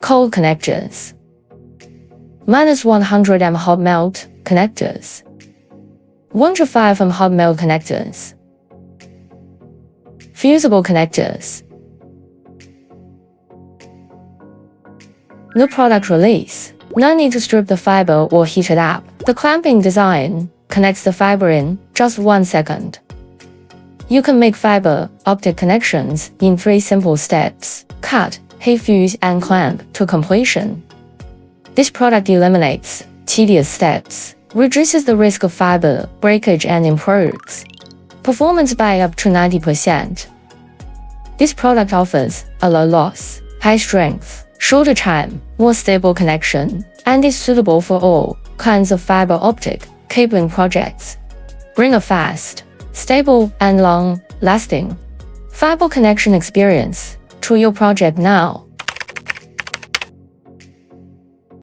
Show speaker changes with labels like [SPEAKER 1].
[SPEAKER 1] cold connectors. -100 m hot melt connectors. 105 m hot melt connectors. Fusible connectors. New product release. No need to strip the fiber or heat it up. The clamping design connects the fiber in just 1 second. You can make fiber optic connections in 3 simple steps: cut, heat fuse, and clamp to completion. This product eliminates tedious steps, reduces the risk of fiber breakage, and improves performance by up to 90%. This product offers a low loss, high strength, shorter time, more stable connection, and is suitable for all kinds of fiber optic cabling projects. Bring a fast, stable, and long-lasting fiber connection experience to your project now.